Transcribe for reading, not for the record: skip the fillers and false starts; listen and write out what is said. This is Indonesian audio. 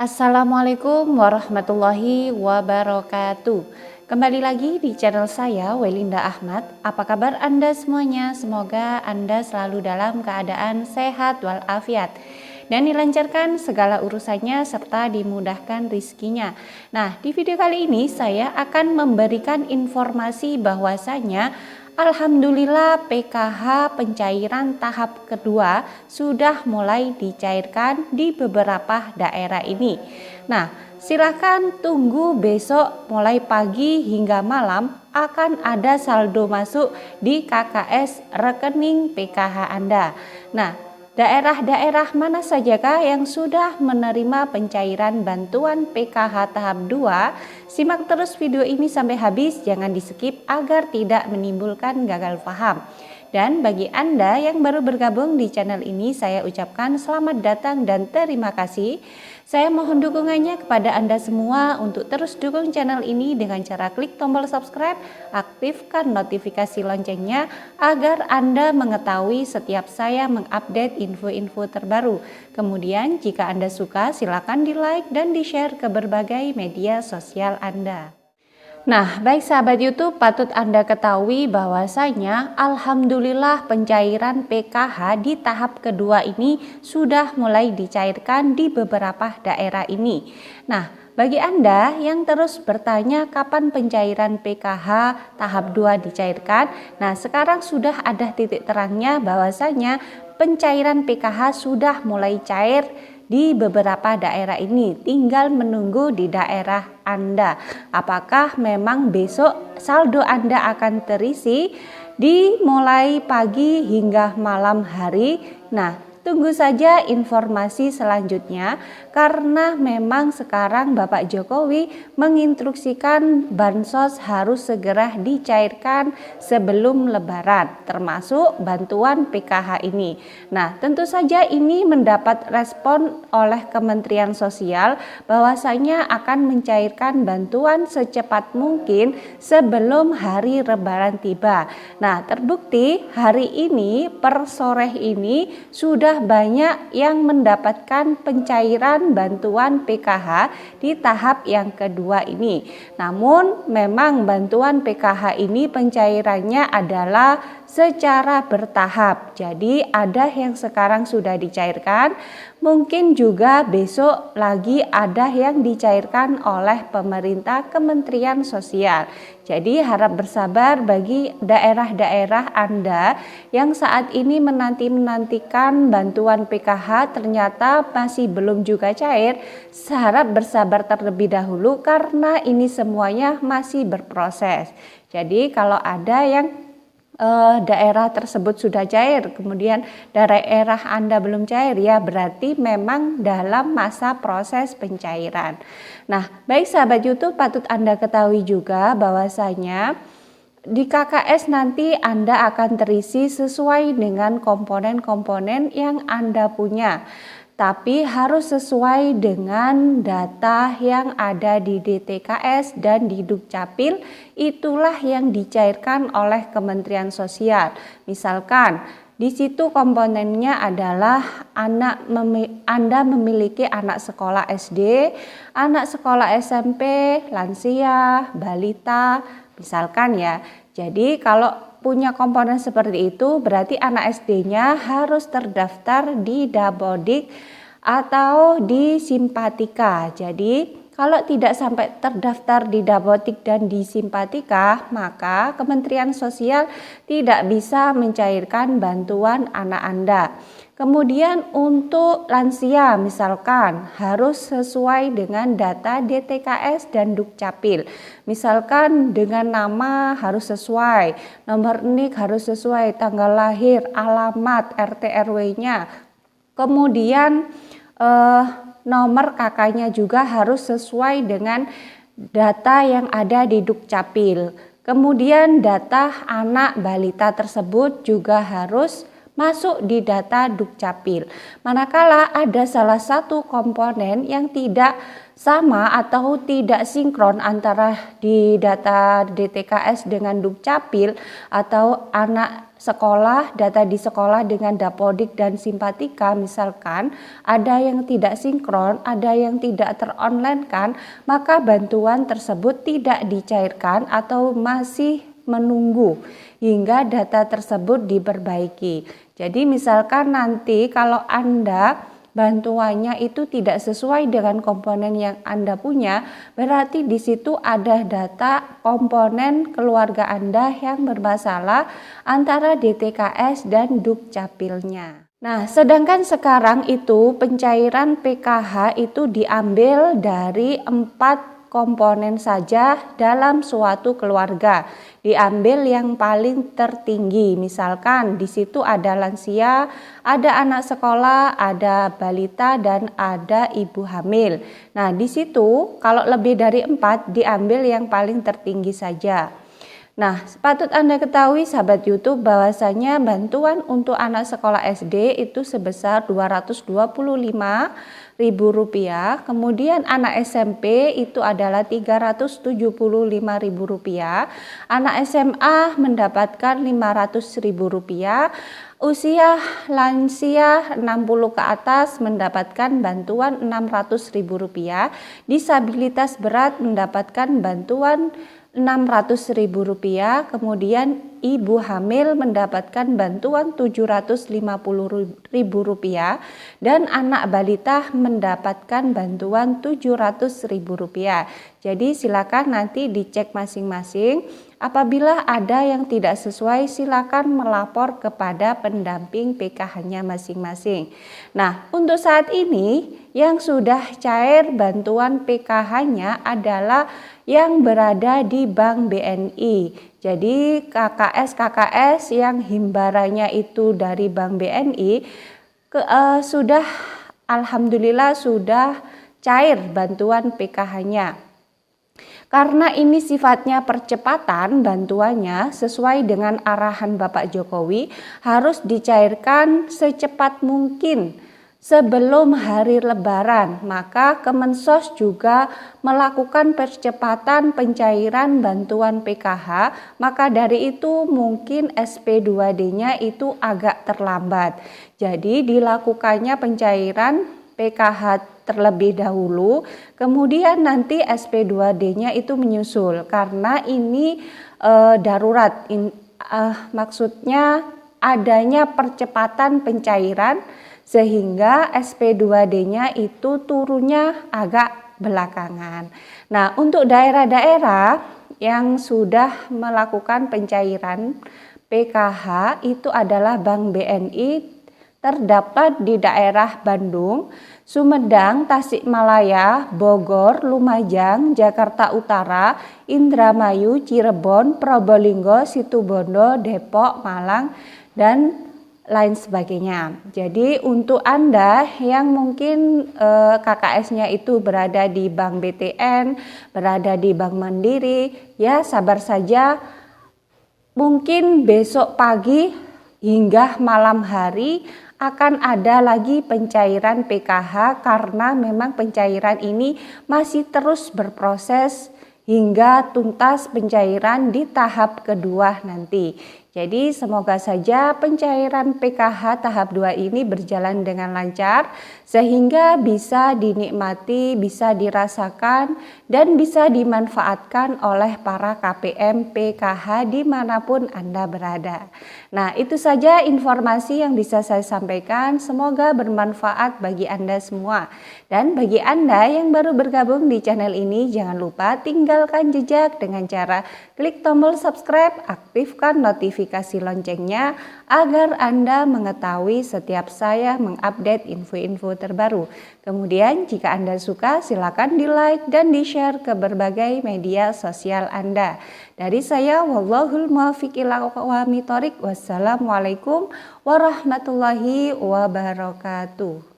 Assalamualaikum warahmatullahi wabarakatuh. Kembali lagi di channel saya, Welinda Ahmad. Apa kabar Anda semuanya? Semoga Anda selalu dalam keadaan sehat walafiat dan dilancarkan segala urusannya serta dimudahkan rizkinya. Nah, di video kali ini saya akan memberikan informasi bahwasanya alhamdulillah PKH pencairan tahap kedua sudah mulai dicairkan di beberapa daerah ini. Nah, silakan tunggu besok mulai pagi hingga malam akan ada saldo masuk di KKS rekening PKH Anda. Nah, daerah-daerah mana sajakah yang sudah menerima pencairan bantuan PKH tahap 2? Simak terus video ini sampai habis, jangan di skip agar tidak menimbulkan gagal paham. Dan bagi Anda yang baru bergabung di channel ini, saya ucapkan selamat datang dan terima kasih. Saya mohon dukungannya kepada Anda semua untuk terus dukung channel ini dengan cara klik tombol subscribe, aktifkan notifikasi loncengnya agar Anda mengetahui setiap saya mengupdate info-info terbaru. Kemudian jika Anda suka, silakan di like dan di share ke berbagai media sosial Anda. Nah, baik sahabat YouTube, patut Anda ketahui bahwasanya alhamdulillah pencairan PKH di tahap kedua ini sudah mulai dicairkan di beberapa daerah ini. Nah, bagi Anda yang terus bertanya kapan pencairan PKH tahap 2 dicairkan, nah sekarang sudah ada titik terangnya bahwasanya pencairan PKH sudah mulai cair di beberapa daerah ini, tinggal menunggu di daerah Anda. Apakah memang besok saldo Anda akan terisi di mulai pagi hingga malam hari? Nah, tunggu saja informasi selanjutnya karena memang sekarang Bapak Jokowi menginstruksikan bansos harus segera dicairkan sebelum Lebaran, termasuk bantuan PKH ini. Nah, tentu saja ini mendapat respon oleh Kementerian Sosial bahwasanya akan mencairkan bantuan secepat mungkin sebelum hari Lebaran tiba. Nah, terbukti hari ini per sore ini sudah banyak yang mendapatkan pencairan bantuan PKH di tahap yang kedua ini. Namun memang bantuan PKH ini pencairannya adalah secara bertahap. Jadi ada yang sekarang sudah dicairkan, mungkin juga besok lagi ada yang dicairkan oleh pemerintah Kementerian Sosial. Jadi harap bersabar bagi daerah-daerah Anda yang saat ini menantikan bantuan PKH ternyata masih belum juga cair. Harap bersabar terlebih dahulu karena ini semuanya masih berproses. Jadi kalau ada yang daerah tersebut sudah cair, kemudian daerah Anda belum cair, ya berarti memang dalam masa proses pencairan. Nah, baik sahabat YouTube, patut Anda ketahui juga bahwasanya di KKS nanti Anda akan terisi sesuai dengan komponen-komponen yang Anda punya. Tapi harus sesuai dengan data yang ada di DTKS dan di Dukcapil, itulah yang dicairkan oleh Kementerian Sosial. Misalkan di situ komponennya adalah Anda memiliki anak sekolah SD, anak sekolah SMP, lansia, balita, misalkan ya. Jadi kalau punya komponen seperti itu berarti anak SD-nya harus terdaftar di Dapodik atau di Simpatika. Jadi kalau tidak sampai terdaftar di Dapodik dan di Simpatika, maka Kementerian Sosial tidak bisa mencairkan bantuan anak Anda. Kemudian untuk lansia misalkan harus sesuai dengan data DTKS dan Dukcapil. Misalkan dengan nama harus sesuai, nomor NIK harus sesuai, tanggal lahir, alamat, RT RW-nya. Kemudian nomor kakaknya juga harus sesuai dengan data yang ada di Dukcapil. Kemudian data anak balita tersebut juga harus masuk di data Dukcapil. Manakala ada salah satu komponen yang tidak sama atau tidak sinkron antara di data DTKS dengan Dukcapil atau anak sekolah, data di sekolah dengan Dapodik dan Simpatika misalkan ada yang tidak sinkron, ada yang tidak teronline-kan, maka bantuan tersebut tidak dicairkan atau masih menunggu hingga data tersebut diperbaiki. Jadi misalkan nanti kalau Anda bantuannya itu tidak sesuai dengan komponen yang Anda punya, berarti di situ ada data komponen keluarga Anda yang bermasalah antara DTKS dan Dukcapilnya. Nah, sedangkan sekarang itu pencairan PKH itu diambil dari 4 komponen saja dalam suatu keluarga. Diambil yang paling tertinggi. Misalkan di situ ada lansia, ada anak sekolah, ada balita dan ada ibu hamil. Nah, di situ kalau lebih dari 4 diambil yang paling tertinggi saja. Nah, patut Anda ketahui sahabat YouTube bahwasanya bantuan untuk anak sekolah SD itu sebesar Rp225.000, kemudian anak SMP itu adalah Rp375.000, anak SMA mendapatkan Rp500.000, usia lansia 60 ke atas mendapatkan bantuan Rp600.000, disabilitas berat mendapatkan bantuan Rp600.000, kemudian ibu hamil mendapatkan bantuan Rp750.000 dan anak balita mendapatkan bantuan Rp700.000. Jadi silakan nanti dicek masing-masing. Apabila ada yang tidak sesuai, silakan melapor kepada pendamping PKH-nya masing-masing. Nah, untuk saat ini yang sudah cair bantuan PKH-nya adalah yang berada di Bank BNI. Jadi KKS yang himbarannya itu dari Bank BNI sudah alhamdulillah sudah cair bantuan PKH-nya. Karena ini sifatnya percepatan bantuannya sesuai dengan arahan Bapak Jokowi harus dicairkan secepat mungkin sebelum hari Lebaran. Maka Kemensos juga melakukan percepatan pencairan bantuan PKH. Maka dari itu mungkin SP2D-nya itu agak terlambat. Jadi dilakukannya pencairan PKH terlebih dahulu, kemudian nanti SP2D-nya itu menyusul karena ini darurat. Maksudnya adanya percepatan pencairan sehingga SP2D-nya itu turunnya agak belakangan. Nah, untuk daerah-daerah yang sudah melakukan pencairan PKH itu adalah Bank BNI terdapat di daerah Bandung, Sumedang, Tasikmalaya, Bogor, Lumajang, Jakarta Utara, Indramayu, Cirebon, Probolinggo, Situbondo, Depok, Malang, dan lain sebagainya. Jadi untuk Anda yang mungkin KKS-nya itu berada di Bank BTN, berada di Bank Mandiri, ya sabar saja. Mungkin besok pagi hingga malam hari akan ada lagi pencairan PKH karena memang pencairan ini masih terus berproses hingga tuntas pencairan di tahap kedua nanti. Jadi semoga saja pencairan PKH tahap 2 ini berjalan dengan lancar sehingga bisa dinikmati, bisa dirasakan dan bisa dimanfaatkan oleh para KPM PKH dimanapun Anda berada. Nah, itu saja informasi yang bisa saya sampaikan. Semoga bermanfaat bagi Anda semua. Dan bagi Anda yang baru bergabung di channel ini, jangan lupa tinggalkan jejak dengan cara klik tombol subscribe, aktifkan notifikasi loncengnya agar Anda mengetahui setiap saya mengupdate info-info terbaru. Kemudian jika Anda suka, silakan di like dan di share ke berbagai media sosial Anda. Dari saya, wallahul muwaffiq ila aqwamit thoriq. Wassalamualaikum warahmatullahi wabarakatuh.